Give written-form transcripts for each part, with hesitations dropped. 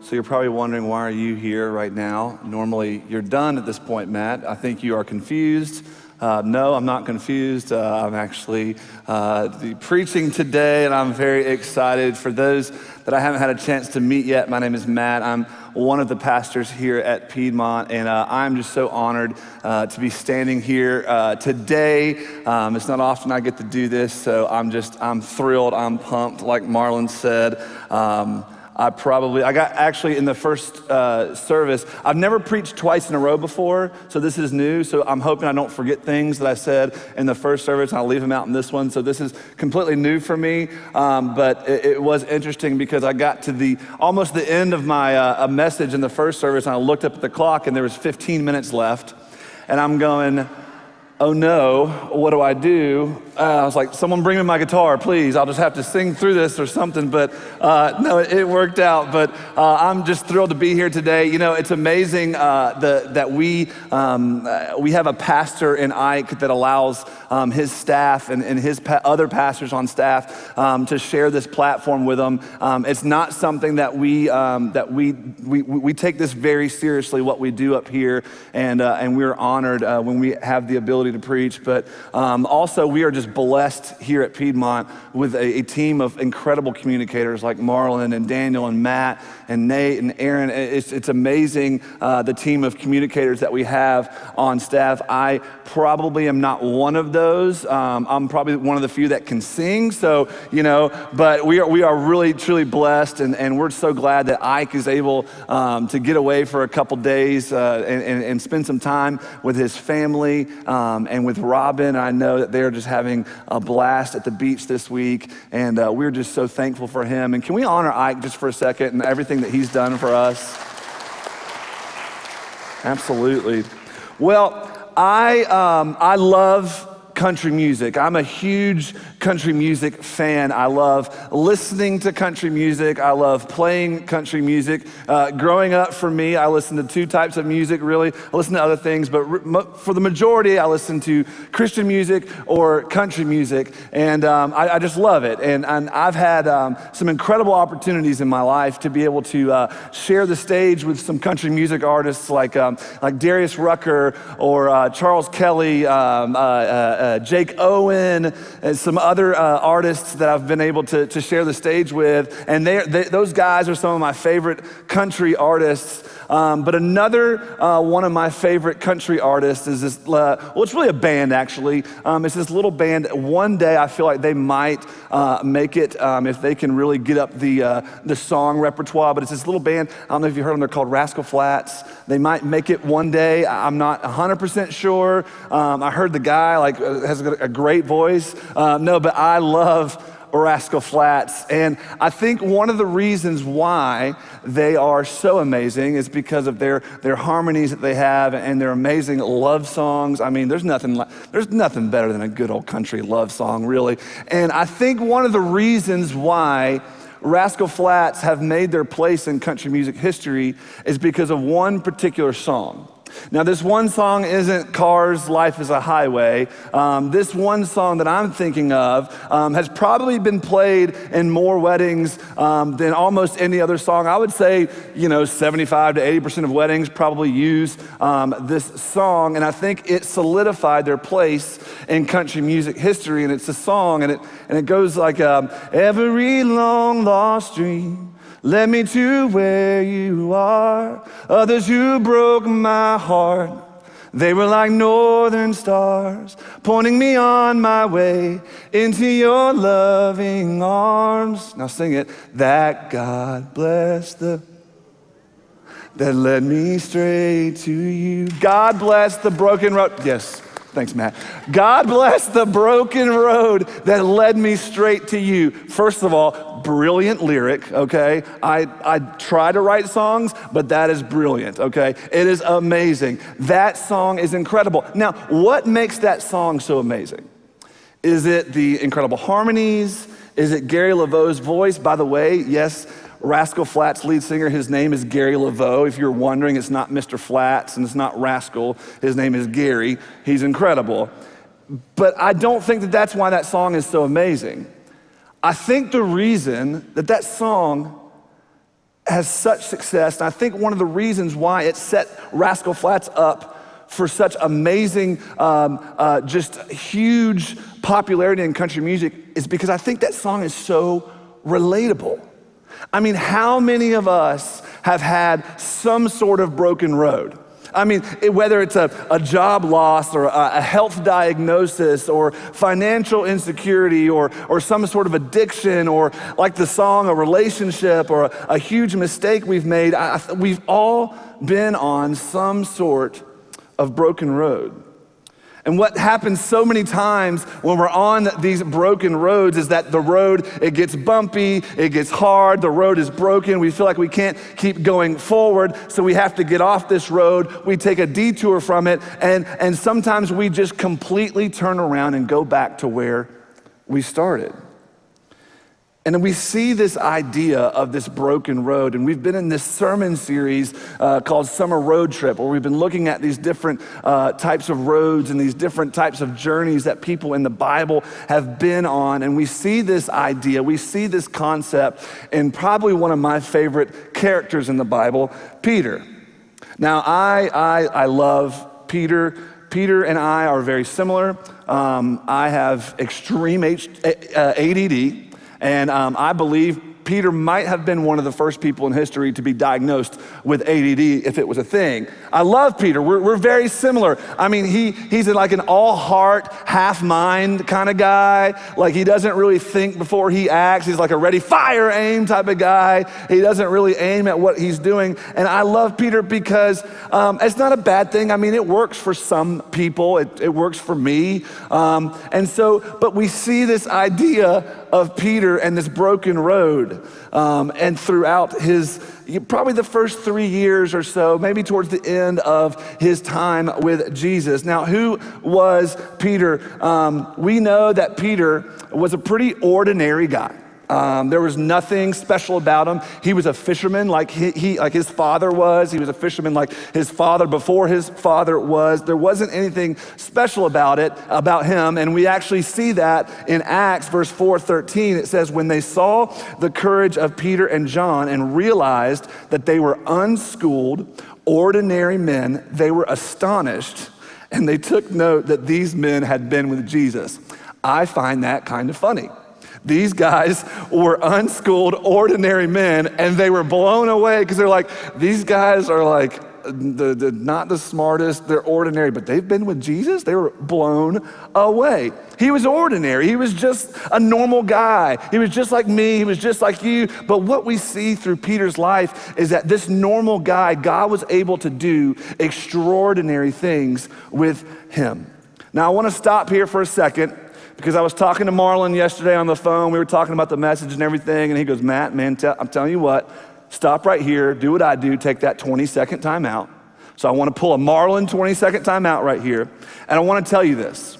So you're probably wondering, why are you here right now? Normally, you're done at this point, Matt. I think you are confused. No, I'm not confused. I'm actually preaching today, and I'm very excited. For those that I haven't had a chance to meet yet, my name is Matt. I'm one of the pastors here at Piedmont, and I'm just so honored to be standing here today. It's not often I get to do this, so I'm thrilled, I'm pumped, like Marlon said. I got actually in the first service, I've never preached twice in a row before, so this is new, so I'm hoping I don't forget things that I said in the first service, and I'll leave them out in this one, so this is completely new for me, but it was interesting because I got to almost the end of my message in the first service, and I looked up at the clock, and there was 15 minutes left, and I'm going, oh no, what do I do? I was like, someone bring me my guitar, please. I'll just have to sing through this or something. But no, it worked out. But I'm just thrilled to be here today. You know, it's amazing that we have a pastor in Ike that allows his staff and his other pastors on staff to share this platform with them. It's not something that we take this very seriously, what we do up here, and we're honored when we have the ability to preach, but also we are just blessed here at Piedmont with a team of incredible communicators like Marlon and Daniel and Matt and Nate and Aaron. It's amazing the team of communicators that we have on staff. I probably am not one of those. I'm probably one of the few that can sing, so, you know, but we are really, truly blessed, and we're so glad that Ike is able to get away for a couple days and spend some time with his family, and with Robin. I know that they're just having a blast at the beach this week, and we're just so thankful for him. And can we honor Ike just for a second and everything that he's done for us? Absolutely. Well, I love country music. I'm a huge country music fan. I love listening to country music. I love playing country music. Growing up, for me, I listened to two types of music, really. I listen to other things, but for the majority, I listen to Christian music or country music, and I just love it. And I've had some incredible opportunities in my life to be able to share the stage with some country music artists like Darius Rucker or Charles Kelly, Jake Owen, and some other artists that I've been able to share the stage with. And those guys are some of my favorite country artists. But another one of my favorite country artists is this, it's really a band actually. It's this little band. One day I feel like they might make it if they can really get up the song repertoire, but it's this little band. I don't know if you heard them, they're called Rascal Flatts. They might make it one day. I'm not 100% sure. I heard the guy has a great voice. No, but I love Rascal Flatts, and I think one of the reasons why they are so amazing is because of their harmonies that they have and their amazing love songs. I mean, there's nothing better than a good old country love song, really. And I think one of the reasons why Rascal Flatts have made their place in country music history is because of one particular song. Now, this one song isn't Cars, Life is a Highway. This one song that I'm thinking of has probably been played in more weddings than almost any other song. I would say, 75 to 80% of weddings probably use this song, and I think it solidified their place in country music history. And it's a song, and it goes like, every long lost dream led me to where you are. Others who broke my heart, they were like northern stars, pointing me on my way into your loving arms. Now sing it. That God bless that led me straight to you. God bless the broken road. Yes. Thanks, Matt. God bless the broken road that led me straight to you. First of all, brilliant lyric, okay? I try to write songs, but that is brilliant, okay? It is amazing. That song is incredible. Now, what makes that song so amazing? Is it the incredible harmonies? Is it Gary LaVaux's voice? By the way, yes, Rascal Flatts lead singer, his name is Gary LaVaux. If you're wondering, it's not Mr. Flatts and it's not Rascal. His name is Gary. He's incredible. But I don't think that that's why that song is so amazing. I think the reason that song has such success, and I think one of the reasons why it set Rascal Flatts up for such amazing, just huge popularity in country music is because I think that song is so relatable. I mean, how many of us have had some sort of broken road? I mean, whether it's a job loss or a health diagnosis or financial insecurity or some sort of addiction or like the song, a relationship or a huge mistake we've made, we've all been on some sort of broken road. And what happens so many times when we're on these broken roads is that the road, it gets bumpy, it gets hard, the road is broken, we feel like we can't keep going forward, so we have to get off this road, we take a detour from it, and sometimes we just completely turn around and go back to where we started. And then we see this idea of this broken road, and we've been in this sermon series called Summer Road Trip, where we've been looking at these different types of roads and these different types of journeys that people in the Bible have been on. And we see this idea, we see this concept in probably one of my favorite characters in the Bible, Peter. Now, I love Peter. Peter and I are very similar. I have extreme ADD. And I believe Peter might have been one of the first people in history to be diagnosed with ADD if it was a thing. I love Peter. We're very similar. I mean, he's like an all heart, half mind kind of guy. Like he doesn't really think before he acts. He's like a ready, fire, aim type of guy. He doesn't really aim at what he's doing. And I love Peter because it's not a bad thing. I mean, it works for some people. It works for me. But we see this idea of Peter and this broken road. And throughout probably the first 3 years or so, maybe towards the end of his time with Jesus. Now, who was Peter? We know that Peter was a pretty ordinary guy. There was nothing special about him. He was a fisherman like like his father was. He was a fisherman like his father before his father was. There wasn't anything special about him. And we actually see that in Acts verse 4:13. It says, when they saw the courage of Peter and John and realized that they were unschooled, ordinary men, they were astonished, and they took note that these men had been with Jesus. I find that kind of funny. These guys were unschooled, ordinary men, and they were blown away because they're like, these guys are like not the smartest, they're ordinary, but they've been with Jesus? They were blown away. He was ordinary. He was just a normal guy. He was just like me. He was just like you. But what we see through Peter's life is that this normal guy, God was able to do extraordinary things with him. Now, I want to stop here for a second, because I was talking to Marlon yesterday on the phone. We were talking about the message and everything, and he goes, Matt, man, I'm telling you what, stop right here, do what I do, take that 20-second time out. So I want to pull a Marlon 20-second time out right here, and I want to tell you this.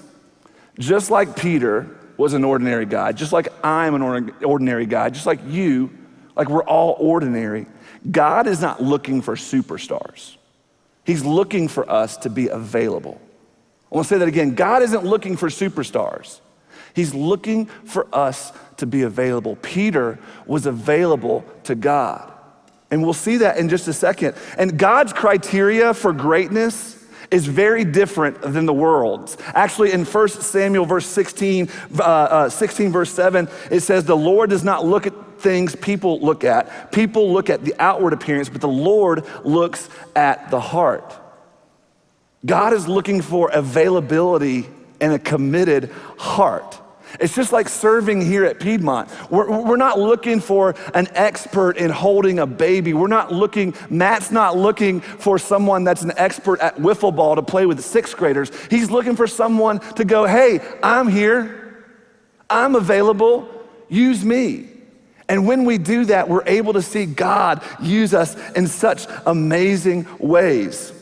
Just like Peter was an ordinary guy, just like I'm an ordinary guy, just like you, like we're all ordinary, God is not looking for superstars. He's looking for us to be available. I want to say that again. God isn't looking for superstars. He's looking for us to be available. Peter was available to God. And we'll see that in just a second. And God's criteria for greatness is very different than the world's. Actually, in 1 Samuel verse 16 verse 7, it says, the Lord does not look at things people look at. People look at the outward appearance, but the Lord looks at the heart. God is looking for availability and a committed heart. It's just like serving here at Piedmont. We're not looking for an expert in holding a baby. Matt's not looking for someone that's an expert at wiffle ball to play with sixth graders. He's looking for someone to go, hey, I'm here, I'm available, use me. And when we do that, we're able to see God use us in such amazing ways.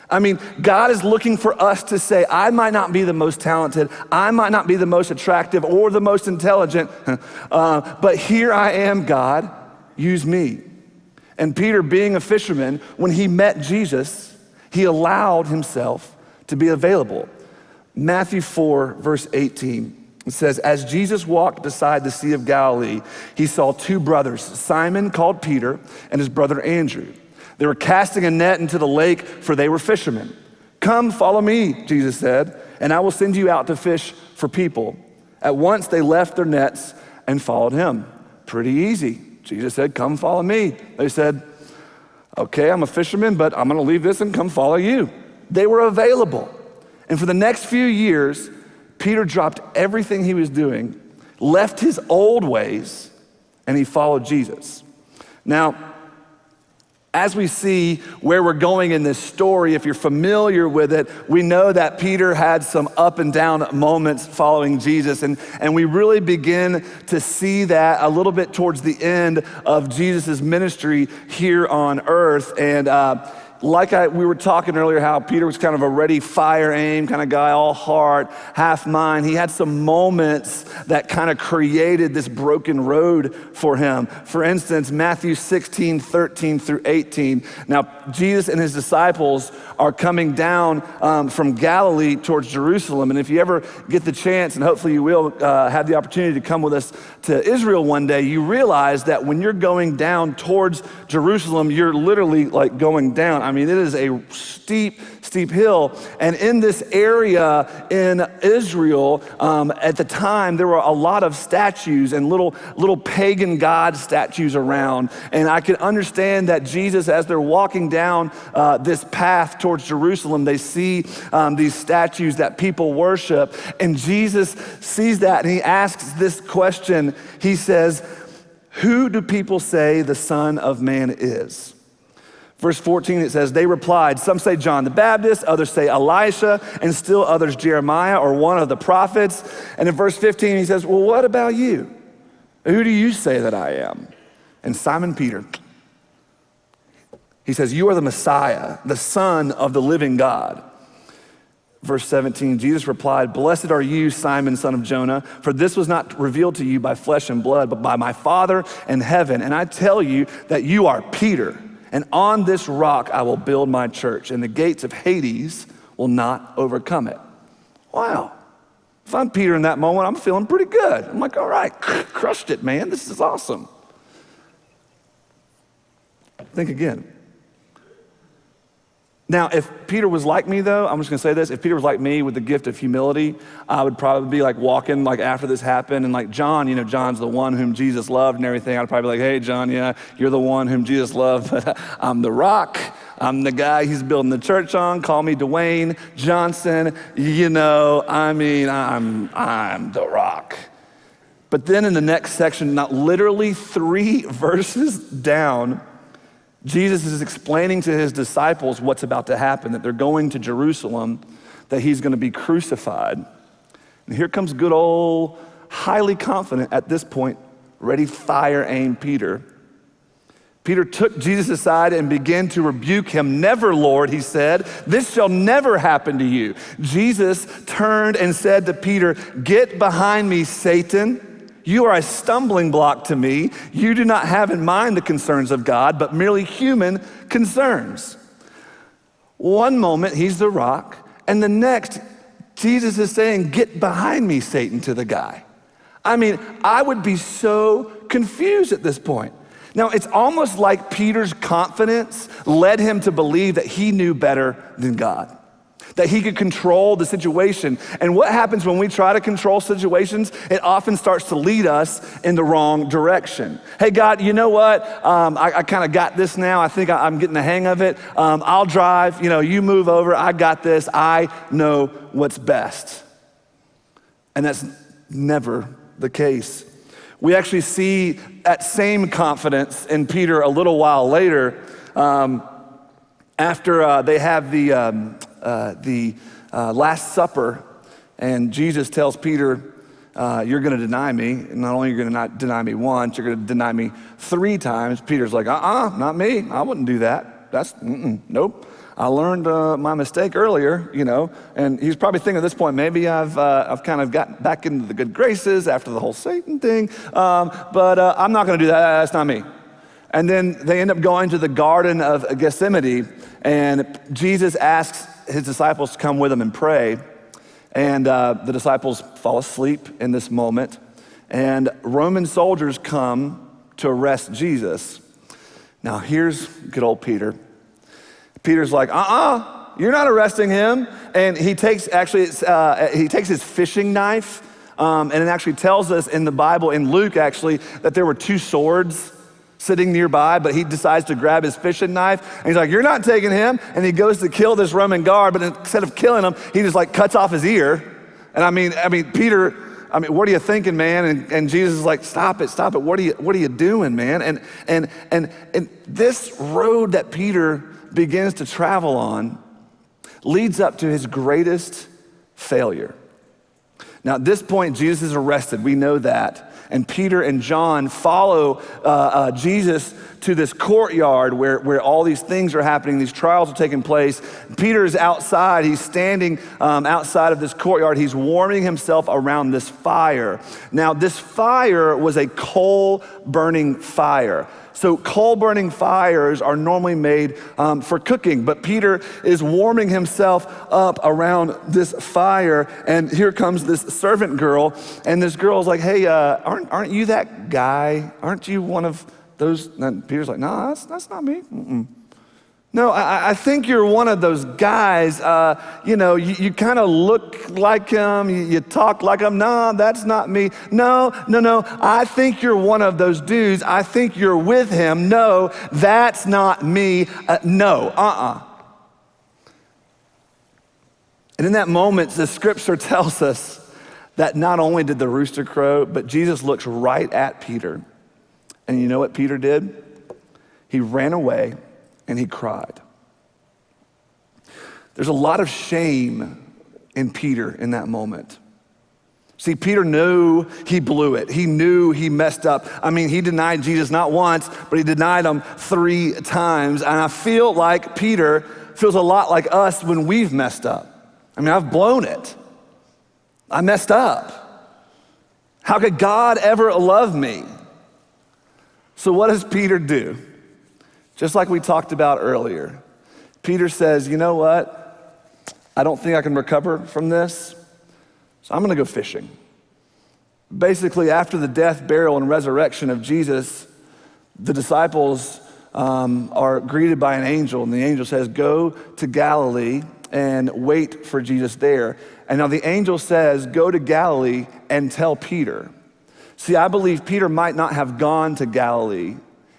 I mean, God is looking for us to say, I might not be the most talented, I might not be the most attractive or the most intelligent, but here I am, God, use me. And Peter, being a fisherman, when he met Jesus, he allowed himself to be available. Matthew 4, verse 18, It says, as Jesus walked beside the Sea of Galilee, he saw two brothers, Simon called Peter and his brother Andrew. They were casting a net into the lake, for they were fishermen. Come, follow me, Jesus said, and I will send you out to fish for people. At once they left their nets and followed him. Pretty easy. Jesus said, come follow me. They said, okay, I'm a fisherman, but I'm gonna leave this and come follow you. They were available. And for the next few years, Peter dropped everything he was doing, left his old ways, and he followed Jesus. Now, as we see where we're going in this story, if you're familiar with it, we know that Peter had some up and down moments following Jesus, and we really begin to see that a little bit towards the end of Jesus' ministry here on earth. And we were talking earlier how Peter was kind of a ready, fire, aim kind of guy, all heart, half mind. He had some moments that kind of created this broken road for him. For instance, Matthew 16, 13 through 18. Now, Jesus and his disciples are coming down from Galilee towards Jerusalem. And if you ever get the chance, and hopefully you will have the opportunity to come with us to Israel one day, you realize that when you're going down towards Jerusalem, you're literally like going down. I mean, it is a steep hill. And in this area in Israel, at the time, there were a lot of statues and little pagan god statues around. And I can understand that Jesus, as they're walking down this path towards Jerusalem, they see these statues that people worship. And Jesus sees that and he asks this question. He says, who do people say the Son of Man is? Verse 14, it says, they replied, some say John the Baptist, others say Elisha, and still others Jeremiah or one of the prophets. And in verse 15, he says, well, what about you? Who do you say that I am? And Simon Peter, he says, you are the Messiah, the Son of the living God. Verse 17, Jesus replied, blessed are you, Simon, son of Jonah, for this was not revealed to you by flesh and blood, but by my Father in heaven. And I tell you that you are Peter, and on this rock I will build my church, and the gates of Hades will not overcome it. Wow. If I'm Peter in that moment, I'm feeling pretty good. I'm like, all right, crushed it, man. This is awesome. Think again. Now, if Peter was like me though, I'm just gonna say this, if Peter was like me with the gift of humility, I would probably be like walking like after this happened, and like John, John's the one whom Jesus loved and everything. I'd probably be like, hey John, yeah, you're the one whom Jesus loved, but I'm the rock. I'm the guy he's building the church on. Call me Dwayne Johnson. I'm the rock. But then in the next section, not literally 3 verses down, Jesus is explaining to his disciples what's about to happen, that they're going to Jerusalem, that he's gonna be crucified. And here comes good old, highly confident at this point, ready, fire, aim Peter. Peter took Jesus aside and began to rebuke him. Never, Lord, he said, this shall never happen to you. Jesus turned and said to Peter, get behind me, Satan. You are a stumbling block to me. You do not have in mind the concerns of God, but merely human concerns. One moment, he's the rock, and the next, Jesus is saying, get behind me, Satan, to the guy. I mean, I would be so confused at this point. Now, it's almost like Peter's confidence led him to believe that he knew better than God, that he could control the situation. And what happens when we try to control situations? It often starts to lead us in the wrong direction. Hey, God, you know what? I kind of got this now. I think I'm getting the hang of it. I'll drive, you move over. I got this. I know what's best. And that's never the case. We actually see that same confidence in Peter a little while later after they have the Last Supper, and Jesus tells Peter, you're gonna deny me. And not only are you gonna not deny me once, you're gonna deny me 3 times. Peter's like, not me. I wouldn't do that. Nope. I learned my mistake earlier, and he's probably thinking at this point, maybe I've kind of gotten back into the good graces after the whole Satan thing, but I'm not gonna do that. That's not me. And then they end up going to the Garden of Gethsemane, and Jesus asks his disciples to come with him and pray. And the disciples fall asleep in this moment, and Roman soldiers come to arrest Jesus. Now here's good old Peter. Peter's like, you're not arresting him. And he takes his fishing knife, and it actually tells us in the Bible, in Luke actually, that there were 2 swords sitting nearby, but he decides to grab his fishing knife, and he's like, you're not taking him. And he goes to kill this Roman guard, but instead of killing him, he just like cuts off his ear. And I mean, Peter, what are you thinking, man? And Jesus is like, stop it. What are you doing, man? And this road that Peter begins to travel on leads up to his greatest failure. Now, at this point, Jesus is arrested. We know that. And Peter and John follow Jesus to this courtyard where all these things are happening, these trials are taking place. Peter is outside, he's standing outside of this courtyard. He's warming himself around this fire. Now, this fire was a coal-burning fire. So coal-burning fires are normally made for cooking, but Peter is warming himself up around this fire, and here comes this servant girl, and this girl's like, hey, aren't you that guy? Aren't you one of those? And Peter's like, no, that's not me. Mm-mm. No, I think you're one of those guys, you kind of look like him, you talk like him. No, that's not me. No, I think you're one of those dudes. I think you're with him. No, that's not me. No. And in that moment, the scripture tells us that not only did the rooster crow, but Jesus looks right at Peter. And you know what Peter did? He ran away and he cried. There's a lot of shame in Peter in that moment. See, Peter knew he blew it. He knew he messed up. He denied Jesus not once, but he denied him 3 times. And I feel like Peter feels a lot like us when we've messed up. I've blown it. I messed up. How could God ever love me? So what does Peter do? Just like we talked about earlier, Peter says, you know what? I don't think I can recover from this, so I'm gonna go fishing. Basically, after the death, burial, and resurrection of Jesus, the disciples are greeted by an angel, and the angel says, go to Galilee and wait for Jesus there. And now the angel says, go to Galilee and tell Peter. See, I believe Peter might not have gone to Galilee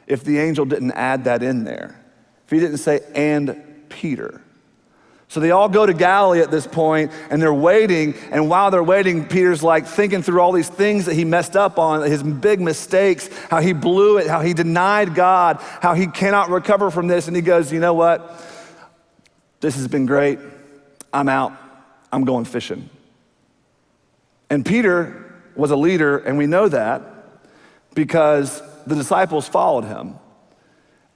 if the angel didn't add that in there, if he didn't say, and Peter. So they all go to Galilee at this point, and they're waiting, and while they're waiting, Peter's like thinking through all these things that he messed up on, his big mistakes, how he blew it, how he denied God, how he cannot recover from this, and he goes, you know what? This has been great. I'm out. I'm going fishing. And Peter was a leader, and we know that because the disciples followed him.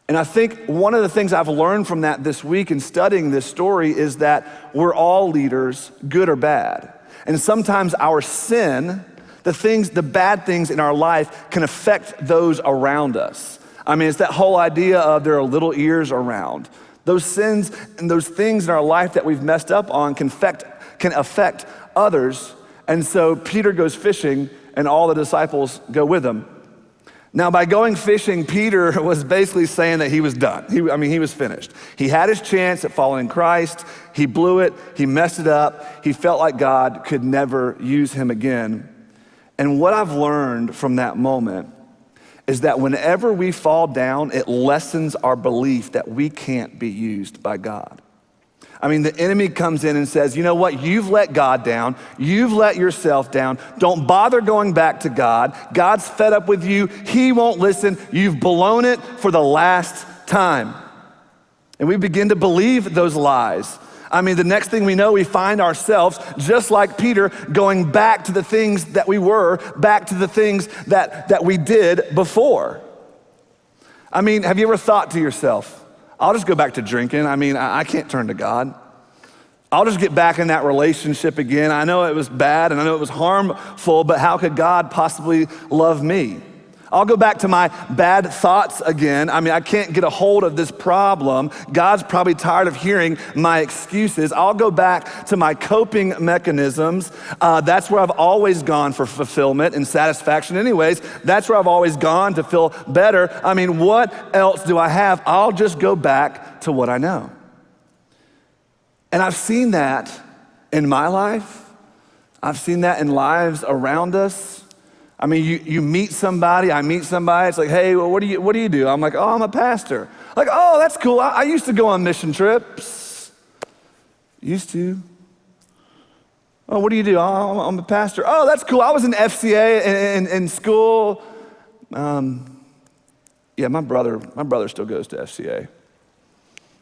And I think one of the things I've learned from that this week in studying this story is that we're all leaders, good or bad. And sometimes our sin, the bad things in our life can affect those around us. It's that whole idea of there are little ears around. Those sins and those things in our life that we've messed up on can affect others. And so Peter goes fishing and all the disciples go with him. Now, by going fishing, Peter was basically saying that he was done. He was finished. He had his chance at following Christ. He blew it. He messed it up. He felt like God could never use him again. And what I've learned from that moment is that whenever we fall down, it lessens our belief that we can't be used by God. The enemy comes in and says, you know what? You've let God down. You've let yourself down. Don't bother going back to God. God's fed up with you. He won't listen. You've blown it for the last time. And we begin to believe those lies. The next thing we know, we find ourselves, just like Peter, going back to the things that we were, back to the things that we did before. Have you ever thought to yourself, I'll just go back to drinking. I can't turn to God. I'll just get back in that relationship again. I know it was bad and I know it was harmful, but how could God possibly love me? I'll go back to my bad thoughts again. I mean, I can't get a hold of this problem. God's probably tired of hearing my excuses. I'll go back to my coping mechanisms. That's where I've always gone for fulfillment and satisfaction anyways. That's where I've always gone to feel better. I mean, what else do I have? I'll just go back to what I know. And I've seen that in my life. I've seen that in lives around us. I mean, you meet somebody, I meet somebody, it's like, hey, well, what do you do? I'm like, oh, I'm a pastor. Like, oh, that's cool. I used to go on mission trips. Used to. Oh, what do you do? Oh, I'm a pastor. Oh, that's cool. I was in FCA in school. Yeah, my brother still goes to FCA.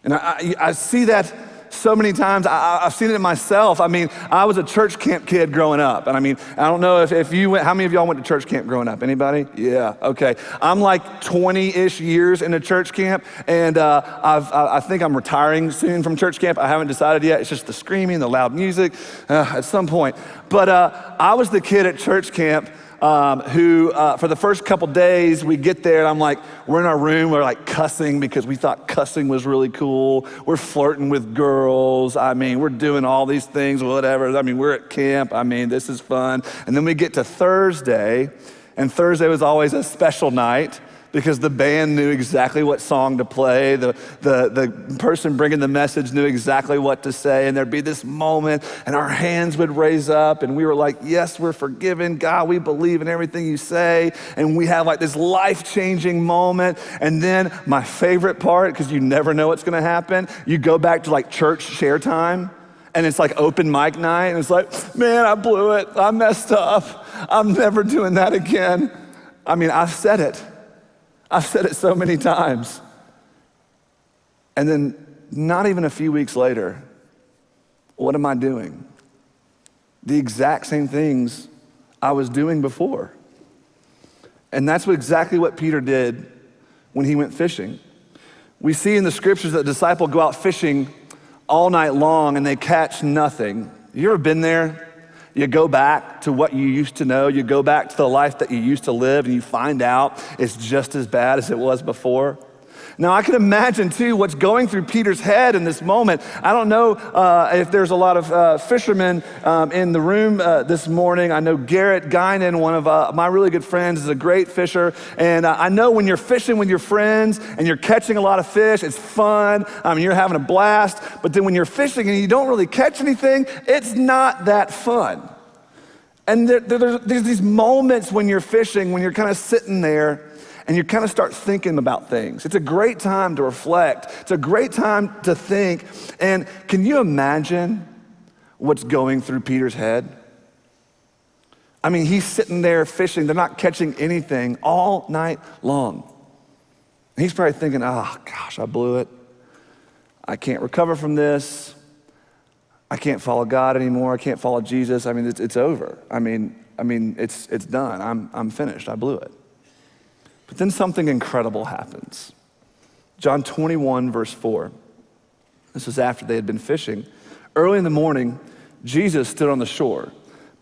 And I see that so many times. I've seen it in myself. I mean, I was a church camp kid growing up. And I mean, I don't know if you went, how many of y'all went to church camp growing up? Anybody? Yeah, okay. I'm like 20-ish years into church camp, and I think I'm retiring soon from church camp. I haven't decided yet. It's just the screaming, the loud music at some point. But I was the kid at church camp who for the first couple days we get there and I'm like, we're in our room, we're like cussing because we thought cussing was really cool. We're flirting with girls. I mean, we're doing all these things, whatever. I mean, we're at camp. I mean, this is fun. And then we get to Thursday, and Thursday was always a special night because the band knew exactly what song to play. The person bringing the message knew exactly what to say, and there'd be this moment, and our hands would raise up, and we were like, yes, we're forgiven. God, we believe in everything you say, and we have like this life-changing moment. And then my favorite part, because you never know what's gonna happen, you go back to like church share time, and it's like open mic night, and it's like, man, I blew it. I messed up. I'm never doing that again. I mean, I've said it so many times. And then not even a few weeks later, what am I doing? The exact same things I was doing before. And that's exactly what Peter did when he went fishing. We see in the scriptures that the disciples go out fishing all night long and they catch nothing. You ever been there? You go back to what you used to know. You go back to the life that you used to live, and you find out it's just as bad as it was before. Now, I can imagine, too, what's going through Peter's head in this moment. I don't know if there's a lot of fishermen in the room this morning. I know Garrett Guinan, one of my really good friends, is a great fisher. And I know when you're fishing with your friends and you're catching a lot of fish, it's fun. I mean, you're having a blast. But then when you're fishing and you don't really catch anything, it's not that fun. And there's these moments when you're fishing, when you're kind of sitting there, and you kind of start thinking about things. It's a great time to reflect. It's a great time to think. And can you imagine what's going through Peter's head? I mean, he's sitting there fishing. They're not catching anything all night long. And he's probably thinking, oh gosh, I blew it. I can't recover from this. I can't follow God anymore. I can't follow Jesus. I mean, it's over. I mean, it's done. I'm finished. I blew it. But then something incredible happens. John 21, verse 4. This was after they had been fishing. Early in the morning, Jesus stood on the shore,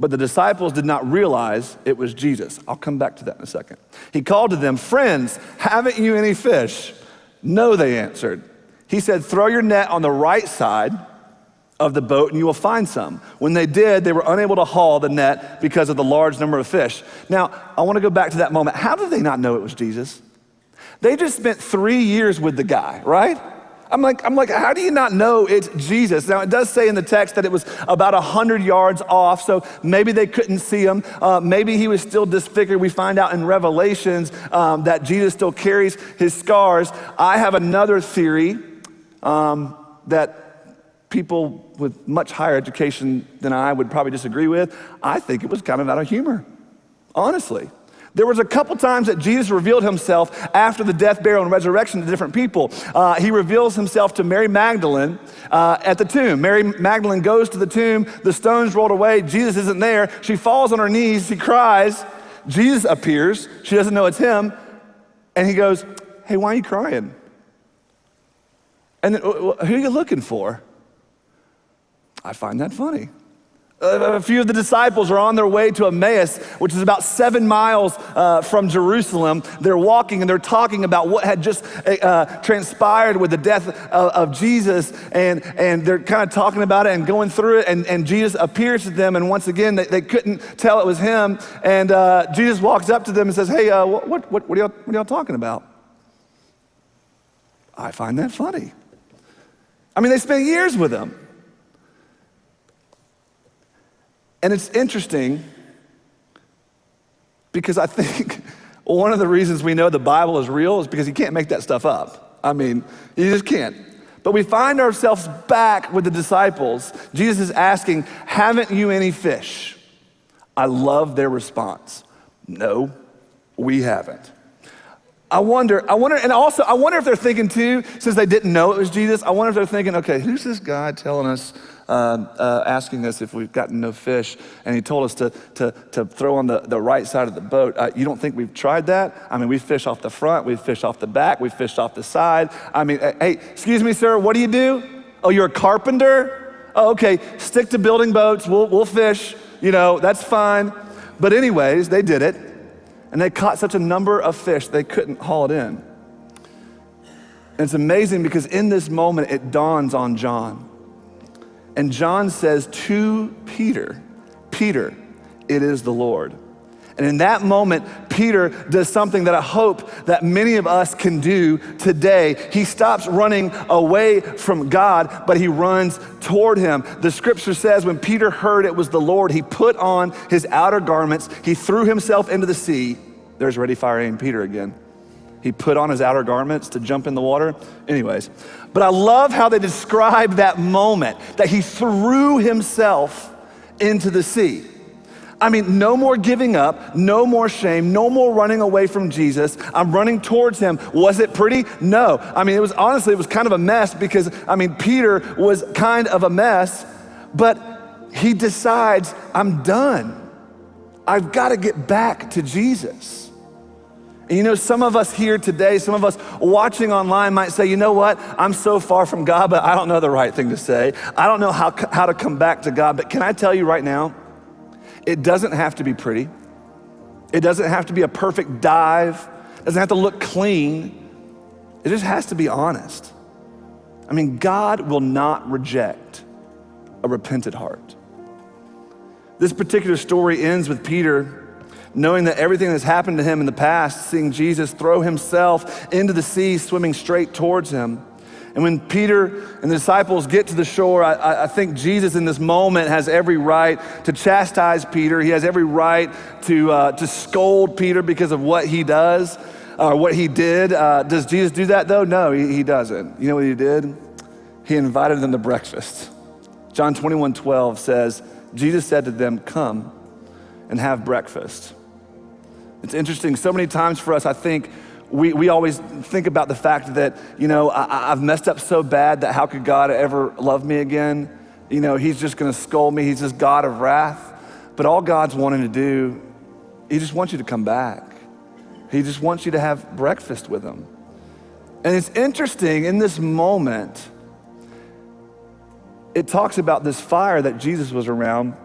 but the disciples did not realize it was Jesus. I'll come back to that in a second. He called to them, friends, haven't you any fish? No, they answered. He said, throw your net on the right side of the boat and you will find some. When they did, they were unable to haul the net because of the large number of fish. Now, I want to go back to that moment. How did they not know it was Jesus? They just spent 3 years with the guy, right? I'm like, how do you not know it's Jesus? Now, it does say in the text that it was about 100 yards off, so maybe they couldn't see him. Maybe he was still disfigured. We find out in Revelations that Jesus still carries his scars. I have another theory that people with much higher education than I would probably disagree with. I think it was kind of out of humor, honestly. There was a couple times that Jesus revealed himself after the death, burial, and resurrection to different people. He reveals himself to Mary Magdalene at the tomb. Mary Magdalene goes to the tomb, the stone's rolled away, Jesus isn't there. She falls on her knees, she cries, Jesus appears, she doesn't know it's him, and he goes, hey, why are you crying? And then, who are you looking for? I find that funny. A few of the disciples are on their way to Emmaus, which is about 7 miles from Jerusalem. They're walking and they're talking about what had just transpired with the death of Jesus, and they're kind of talking about it and going through it, and Jesus appears to them, and once again, they couldn't tell it was him, and Jesus walks up to them and says, hey, what are y'all talking about? I find that funny. I mean, they spent years with him. And it's interesting because I think one of the reasons we know the Bible is real is because you can't make that stuff up. I mean, you just can't. But we find ourselves back with the disciples. Jesus is asking, haven't you any fish? I love their response. No, we haven't. I wonder, and also I wonder if they're thinking too, since they didn't know it was Jesus, I wonder if they're thinking, okay, who's this guy telling us, asking us if we've gotten no fish, and he told us to throw on the right side of the boat. You don't think we've tried that? I mean, we fish off the front, we fish off the back, we fished off the side. I mean, hey, excuse me, sir, what do you do? Oh, you're a carpenter? Oh, okay, stick to building boats, we'll fish, that's fine. But anyways, they did it. And they caught such a number of fish, they couldn't haul it in. And it's amazing because in this moment, it dawns on John. And John says to Peter, Peter, it is the Lord. And in that moment, Peter does something that I hope that many of us can do today. He stops running away from God, but he runs toward him. The scripture says when Peter heard it was the Lord, he put on his outer garments, he threw himself into the sea. There's Ready, Fire, Aim Peter again. He put on his outer garments to jump in the water. Anyways, but I love how they describe that moment, that he threw himself into the sea. I mean, no more giving up, no more shame, no more running away from Jesus. I'm running towards him. Was it pretty? No. I mean, it was kind of a mess because, Peter was kind of a mess, but he decides, I'm done. I've got to get back to Jesus. And some of us here today, some of us watching online might say, you know what? I'm so far from God, but I don't know the right thing to say. I don't know how to come back to God. But can I tell you right now, it doesn't have to be pretty. It doesn't have to be a perfect dive. It doesn't have to look clean. It just has to be honest. God will not reject a repentant heart. This particular story ends with Peter knowing that everything that's happened to him in the past, seeing Jesus throw himself into the sea, swimming straight towards him. And when Peter and the disciples get to the shore, I think Jesus in this moment has every right to chastise Peter. He has every right to scold Peter because of what he does, or what he did. Does Jesus do that though? No, he doesn't. You know what he did? He invited them to breakfast. John 21:12 says, Jesus said to them, come and have breakfast. It's interesting, so many times for us, I think we always think about the fact that, I've messed up so bad that how could God ever love me again? He's just gonna scold me, he's this God of wrath. But all God's wanting to do, he just wants you to come back. He just wants you to have breakfast with him. And it's interesting, in this moment, it talks about this fire that Jesus was around.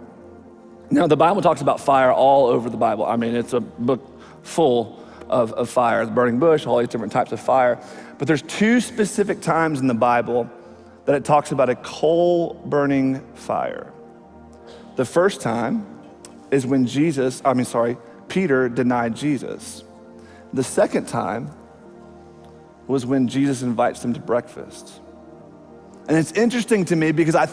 Now, the Bible talks about fire all over the Bible. It's a book full of fire, the burning bush, all these different types of fire. But there's 2 specific times in the Bible that it talks about a coal-burning fire. The first time is when Peter denied Jesus. The second time was when Jesus invites them to breakfast. And it's interesting to me because I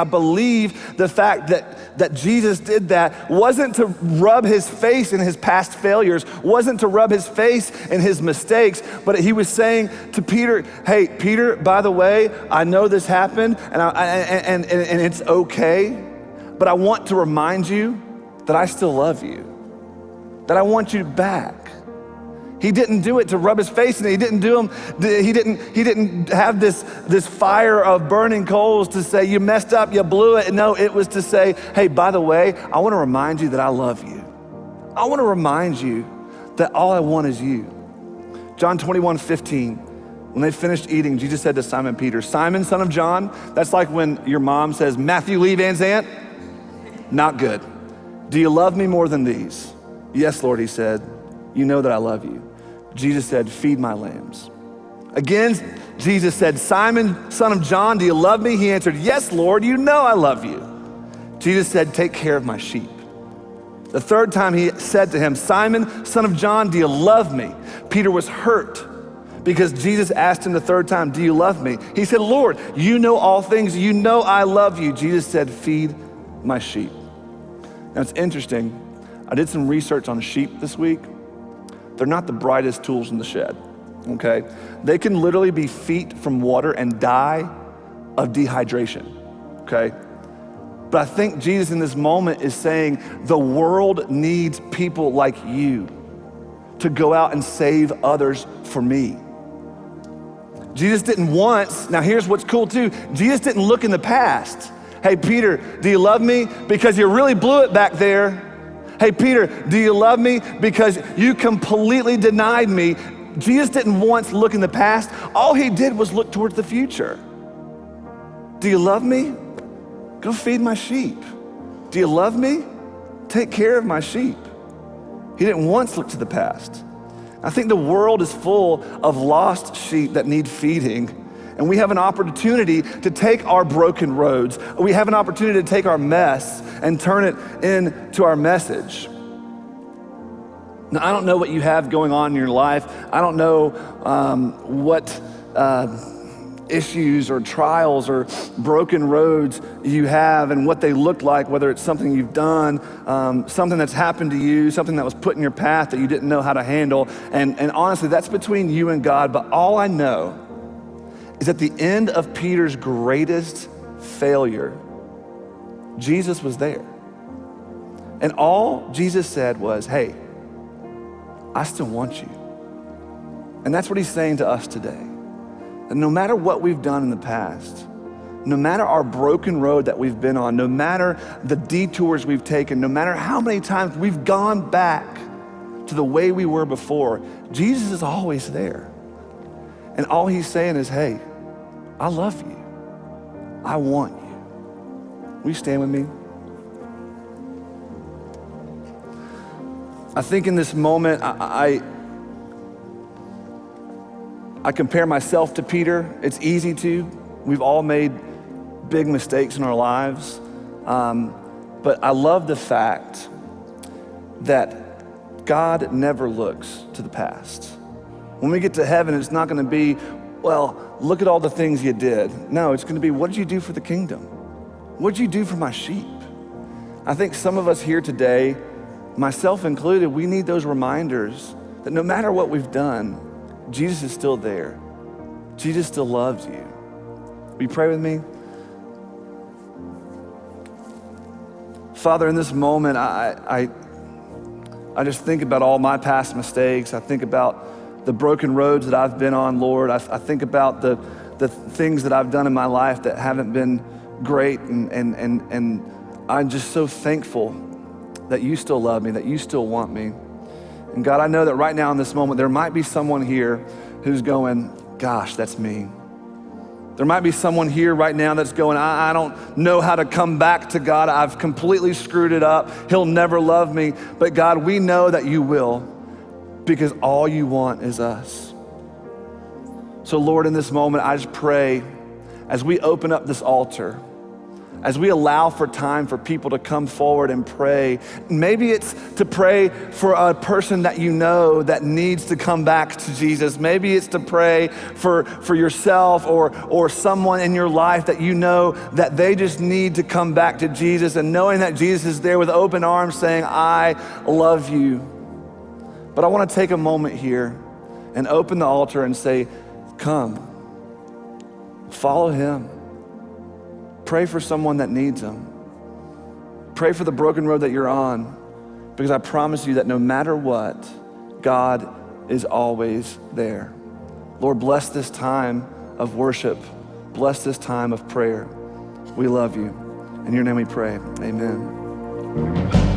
believe the fact that Jesus did that wasn't to rub his face in his past failures, wasn't to rub his face in his mistakes, but he was saying to Peter, hey, Peter, by the way, I know this happened and it's okay, but I want to remind you that I still love you, that I want you back. He didn't do it to rub his face in it. He didn't have this fire of burning coals to say, you messed up, you blew it. No, it was to say, hey, by the way, I want to remind you that I love you. I want to remind you that all I want is you. John 21:15, when they finished eating, Jesus said to Simon Peter, Simon, son of John, that's like when your mom says, Matthew Lee VanZant. Not good. Do you love me more than these? Yes, Lord, he said. You know that I love you. Jesus said, feed my lambs. Again, Jesus said, Simon, son of John, do you love me? He answered, yes, Lord, you know I love you. Jesus said, take care of my sheep. The third time he said to him, Simon, son of John, do you love me? Peter was hurt because Jesus asked him the third time, do you love me? He said, Lord, you know all things. You know I love you. Jesus said, feed my sheep. Now it's interesting. I did some research on sheep this week. They're not the brightest tools in the shed, okay? They can literally be feet from water and die of dehydration, okay? But I think Jesus in this moment is saying the world needs people like you to go out and save others for me. Jesus didn't once, now here's what's cool too, Jesus didn't look in the past. Hey, Peter, do you love me? Because you really blew it back there. Hey, Peter, do you love me? Because you completely denied me. Jesus didn't once look in the past. All he did was look towards the future. Do you love me? Go feed my sheep. Do you love me? Take care of my sheep. He didn't once look to the past. I think the world is full of lost sheep that need feeding, and we have an opportunity to take our broken roads. We have an opportunity to take our mess and turn it into our message. Now, I don't know what you have going on in your life. I don't know what issues or trials or broken roads you have and what they look like, whether it's something you've done, something that's happened to you, something that was put in your path that you didn't know how to handle. And honestly, that's between you and God. But all I know is at the end of Peter's greatest failure, Jesus was there. And all Jesus said was, hey, I still want you. And that's what he's saying to us today. And no matter what we've done in the past, no matter our broken road that we've been on, no matter the detours we've taken, no matter how many times we've gone back to the way we were before, Jesus is always there. And all he's saying is, hey, I love you. I want you. Will you stand with me? I think in this moment, I compare myself to Peter. It's easy to. We've all made big mistakes in our lives. But I love the fact that God never looks to the past. When we get to heaven, it's not gonna be, well, look at all the things you did. No, it's gonna be, what did you do for the kingdom? What did you do for my sheep? I think some of us here today, myself included, we need those reminders that no matter what we've done, Jesus is still there. Jesus still loves you. Will you pray with me? Father, in this moment, I just think about all my past mistakes. I think about the broken roads that I've been on, Lord. I think about the things that I've done in my life that haven't been great, and I'm just so thankful that you still love me, that you still want me. And God, I know that right now in this moment, there might be someone here who's going, gosh, that's me. There might be someone here right now that's going, I don't know how to come back to God. I've completely screwed it up. He'll never love me. But God, we know that you will, because all you want is us. So Lord, in this moment, I just pray as we open up this altar, as we allow for time for people to come forward and pray. Maybe it's to pray for a person that you know that needs to come back to Jesus. Maybe it's to pray for yourself or someone in your life that you know that they just need to come back to Jesus, and knowing that Jesus is there with open arms saying, I love you. But I want to take a moment here and open the altar and say, come, follow him. Pray for someone that needs him. Pray for the broken road that you're on, because I promise you that no matter what, God is always there. Lord, bless this time of worship. Bless this time of prayer. We love you. In your name we pray, amen.